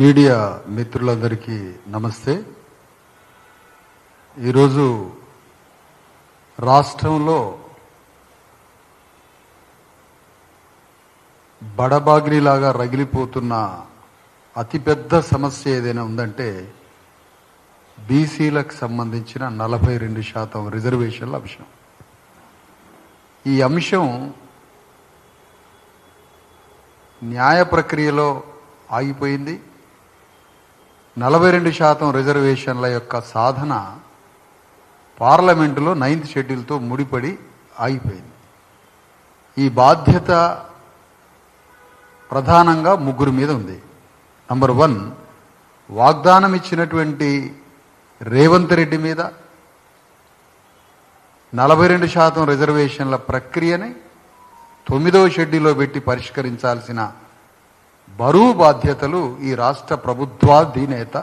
Media మిత్రులందరికీ నమస్తే. ఈరోజు రాష్ట్రంలో బడబాగ్నిలాగా రగిలిపోతున్న అతిపెద్ద సమస్య ఏదైనా ఉందంటే బీసీలకు సంబంధించిన 42% రిజర్వేషన్ల అంశం. ఈ అంశం న్యాయ ప్రక్రియలో ఆగిపోయింది. 42% రిజర్వేషన్ల యొక్క సాధన పార్లమెంటులో 9th షెడ్యూల్తో ముడిపడి ఆగిపోయింది. ఈ బాధ్యత ప్రధానంగా ముగ్గురు మీద ఉంది. నంబర్ 1, వాగ్దానం ఇచ్చినటువంటి రేవంత్ రెడ్డి మీద 42% రిజర్వేషన్ల ప్రక్రియని 9వ షెడ్యూల్లో పెట్టి పరిష్కరించాల్సిన బరువు బాధ్యతలు ఈ రాష్ట్ర ప్రభుత్వాధినేత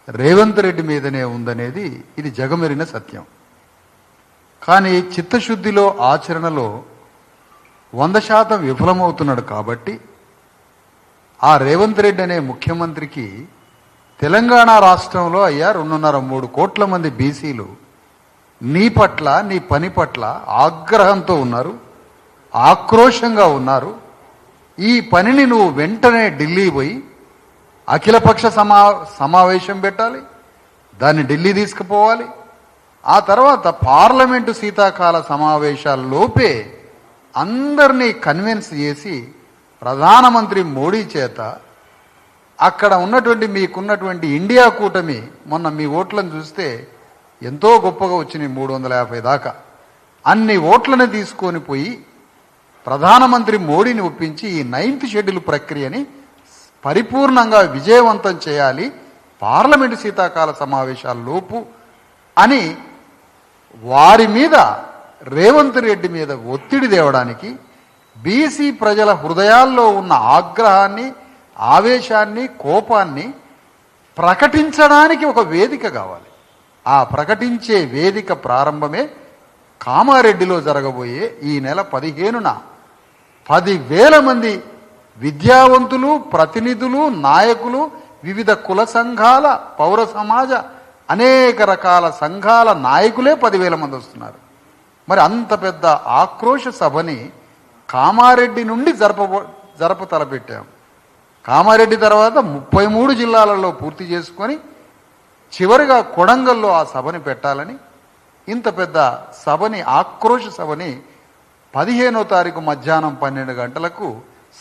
రేవంత్ రెడ్డి మీదనే ఉందనేది ఇది జగమెరిన సత్యం. కానీ చిత్తశుద్ధిలో ఆచరణలో 100% విఫలమవుతున్నాడు. కాబట్టి ఆ రేవంత్ రెడ్డి అనే ముఖ్యమంత్రికి తెలంగాణ రాష్ట్రంలో 2.5-3 కోట్ల మంది బీసీలు నీ పట్ల, నీ పని పట్ల ఆగ్రహంతో ఉన్నారు, ఆక్రోశంగా ఉన్నారు. ఈ పనిని నువ్వు వెంటనే ఢిల్లీ పోయి అఖిలపక్ష సమావేశం పెట్టాలి, దాన్ని ఢిల్లీ తీసుకుపోవాలి. ఆ తర్వాత పార్లమెంటు శీతాకాల సమావేశాల్లోపే అందరినీ కన్విన్స్ చేసి ప్రధానమంత్రి మోడీ చేత అక్కడ ఉన్నటువంటి మీకున్నటువంటి ఇండియా కూటమి, మొన్న మీ ఓట్లను చూస్తే ఎంతో గొప్పగా వచ్చినాయి, 350 దాకా. అన్ని ఓట్లను తీసుకొని పోయి ప్రధానమంత్రి మోడీని ఒప్పించి ఈ 9th షెడ్యూల్ ప్రక్రియని పరిపూర్ణంగా విజయవంతం చేయాలి పార్లమెంటు శీతాకాల సమావేశాల్లోపు అని వారి మీద, రేవంత్ రెడ్డి మీద ఒత్తిడి తేవడానికి, బీసీ ప్రజల హృదయాల్లో ఉన్న ఆగ్రహాన్ని, ఆవేశాన్ని, కోపాన్ని ప్రకటించడానికి ఒక వేదిక కావాలి. ఆ ప్రకటించే వేదిక ప్రారంభమే కామారెడ్డిలో జరగబోయే ఈ నెల 15న 10,000 మంది విద్యావంతులు, ప్రతినిధులు, నాయకులు, వివిధ కుల సంఘాల, పౌర సమాజ, అనేక రకాల సంఘాల నాయకులే 10,000 మంది వస్తున్నారు. మరి అంత పెద్ద ఆక్రోశ సభని కామారెడ్డి నుండి జరప తలపెట్టాం. కామారెడ్డి తర్వాత 33 జిల్లాలలో పూర్తి చేసుకొని చివరిగా కొడంగల్లో ఆ సభని పెట్టాలని, ఇంత పెద్ద సభని, ఆక్రోశ సభని 15వ తారీఖు మధ్యాహ్నం 12 గంటలకు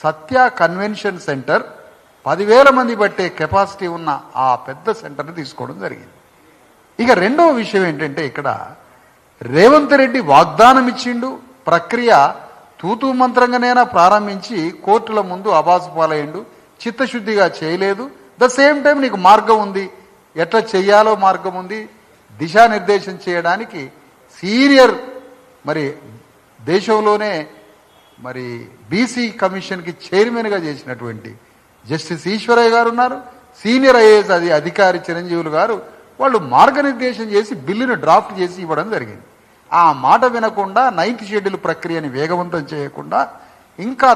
సత్య కన్వెన్షన్ సెంటర్, 10,000 మంది బట్టే కెపాసిటీ ఉన్న ఆ పెద్ద సెంటర్ని తీసుకోవడం జరిగింది. ఇక రెండవ విషయం ఏంటంటే, ఇక్కడ రేవంత్ రెడ్డి వాగ్దానం ఇచ్చిండు, ప్రక్రియ తూతూ మంత్రంగానైనా ప్రారంభించి కోర్టుల ముందు అబాసు పాలయ్యిండు, చిత్తశుద్ధిగా చేయలేదు. ద సేమ్ టైం నీకు మార్గం ఉంది, ఎట్లా చెయ్యాలో మార్గం ఉంది, దిశానిర్దేశం చేయడానికి సీనియర్, మరి దేశంలోనే మరి బీసీ కమిషన్కి చైర్మన్గా చేసినటువంటి జస్టిస్ ఈశ్వరయ్య గారు ఉన్నారు, సీనియర్ ఐఏఎస్ అధికారి చిరంజీవులు గారు, వాళ్ళు మార్గనిర్దేశం చేసి బిల్లును డ్రాఫ్ట్ చేసి ఇవ్వడం జరిగింది. ఆ మాట వినకుండా 9th షెడ్యూల్ ప్రక్రియని వేగవంతం చేయకుండా ఇంకా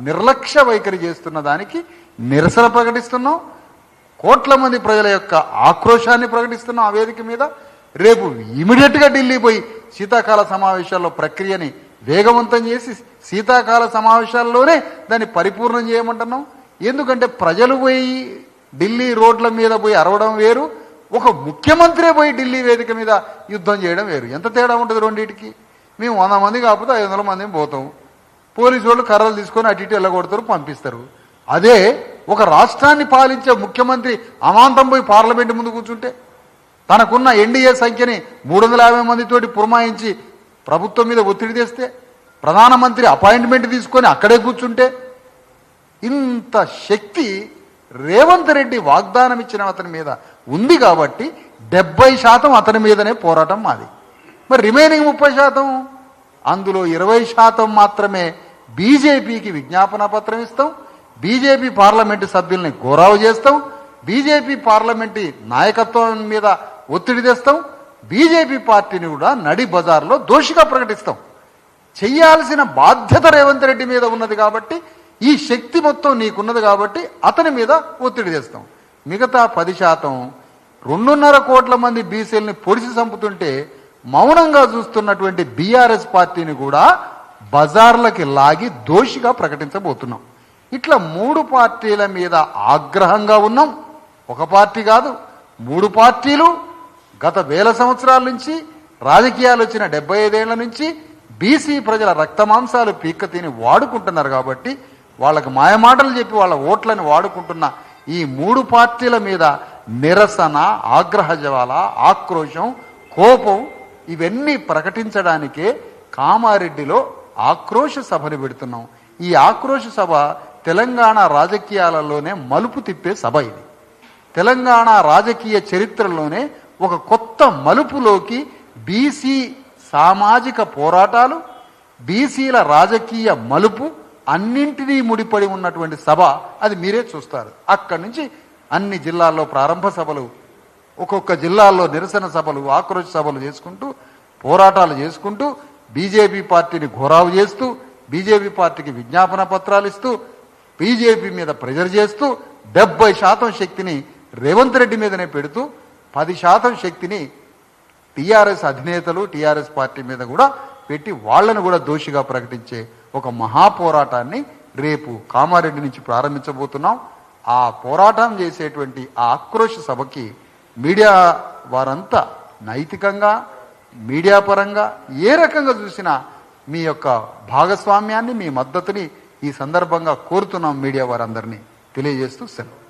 నిర్లక్ష్య వైఖరి చేస్తున్న దానికి నిరసన ప్రకటిస్తున్నాం. కోట్ల మంది ప్రజల యొక్క ఆక్రోశాన్ని ప్రకటిస్తున్నాం ఆ వేదిక మీద. రేపు ఇమీడియట్గా ఢిల్లీ పోయి శీతాకాల సమావేశాల్లో ప్రక్రియని వేగవంతం చేసి శీతాకాల సమావేశాల్లోనే దాన్ని పరిపూర్ణం చేయమంటున్నాం. ఎందుకంటే ప్రజలు పోయి ఢిల్లీ రోడ్ల మీద పోయి అరవడం వేరు, ఒక ముఖ్యమంత్రి పోయి ఢిల్లీ వేదిక మీద యుద్ధం చేయడం వేరు. ఎంత తేడా ఉంటుంది రెండింటికి? మేము 100 మంది కాకపోతే 500 మందిని పోతాం, పోలీసు వాళ్ళు కర్రలు తీసుకొని అటు ఇటు వెళ్ళగొడతారు, పంపిస్తారు. అదే ఒక రాష్ట్రాన్ని పాలించే ముఖ్యమంత్రి అమాంతం పోయి పార్లమెంటు ముందు కూర్చుంటే, తనకున్న ఎన్డీఏ సంఖ్యని 350 మందితోటి పురమాయించి ప్రభుత్వం మీద ఒత్తిడి తెస్తే, ప్రధానమంత్రి అపాయింట్మెంట్ తీసుకొని అక్కడే కూర్చుంటే, ఇంత శక్తి రేవంత్ రెడ్డి వాగ్దానం ఇచ్చిన అతని మీద ఉంది. కాబట్టి 70% అతని మీదనే పోరాటం మాది. మరి రిమైనింగ్ 30%, అందులో 20% మాత్రమే బీజేపీకి విజ్ఞాపన పత్రం ఇస్తాం, బీజేపీ పార్లమెంటు సభ్యుల్ని గౌరవ చేస్తాం, బీజేపీ పార్లమెంటు నాయకత్వం మీద ఒత్తిడి తెస్తాం, బీజేపీ పార్టీని కూడా నడి బజార్లో దోషిగా ప్రకటిస్తాం. చెయ్యాల్సిన బాధ్యత రేవంత్ రెడ్డి మీద ఉన్నది. కాబట్టి ఈ శక్తి మొత్తం నీకున్నది కాబట్టి అతని మీద ఒత్తిడి తెస్తాం. మిగతా 10% 2.5 కోట్ల మంది బీసీలని పొడిచి చంపుతుంటే మౌనంగా చూస్తున్నటువంటి బీఆర్ఎస్ పార్టీని కూడా బజార్లకి లాగి దోషిగా ప్రకటించబోతున్నాం. ఇట్లా 3 పార్టీల మీద ఆగ్రహంగా ఉన్నాం. ఒక పార్టీ కాదు, 3 పార్టీలు గత వేల సంవత్సరాల నుంచి రాజకీయాలు వచ్చిన 75 ఏళ్ల నుంచి బీసీ ప్రజల రక్తమాంసాలు పీక్క తిని వాడుకుంటున్నారు కాబట్టి వాళ్ళకు మాయమాటలు చెప్పి వాళ్ళ ఓట్లను వాడుకుంటున్న ఈ 3 పార్టీల మీద నిరసన, ఆగ్రహ జ్వాల, ఆక్రోశం, కోపం ఇవన్నీ ప్రకటించడానికే కామారెడ్డిలో ఆక్రోశ సభను పెడుతున్నాం. ఈ ఆక్రోశ సభ తెలంగాణ రాజకీయాలలోనే మలుపు తిప్పే సభ ఇది. తెలంగాణ రాజకీయ చరిత్రలోనే ఒక కొత్త మలుపులోకి బీసీ సామాజిక పోరాటాలు, బీసీల రాజకీయ మలుపు అన్నింటినీ ముడిపడి ఉన్నటువంటి సభ. అది మీరే చూస్తారు. అక్కడి నుంచి అన్ని జిల్లాల్లో ప్రారంభ సభలు, ఒక్కొక్క జిల్లాల్లో నిరసన సభలు, ఆక్రోశ సభలు చేసుకుంటూ, పోరాటాలు చేసుకుంటూ, బీజేపీ పార్టీని ఘోరావు చేస్తూ, బీజేపీ పార్టీకి విజ్ఞాపన పత్రాలు ఇస్తూ, బీజేపీ మీద ప్రెజర్ చేస్తూ 70% శక్తిని రేవంత్ రెడ్డి మీదనే పెడుతూ 10% శక్తిని టీఆర్ఎస్ అధినేతలు, టీఆర్ఎస్ పార్టీ మీద కూడా పెట్టి వాళ్లను కూడా దోషిగా ప్రకటించే ఒక మహాపోరాటాన్ని రేపు కామారెడ్డి నుంచి ప్రారంభించబోతున్నాం. ఆ పోరాటం చేసేటువంటి ఆ ఆక్రోశ సభకి మీడియా వారంతా నైతికంగా, మీడియా పరంగా ఏ రకంగా చూసినా మీ యొక్క భాగస్వామ్యాన్ని, మీ మద్దతుని ఈ సందర్భంగా కోరుతున్నాం. మీడియా వారందరినీ తెలియజేస్తూ సెలవు.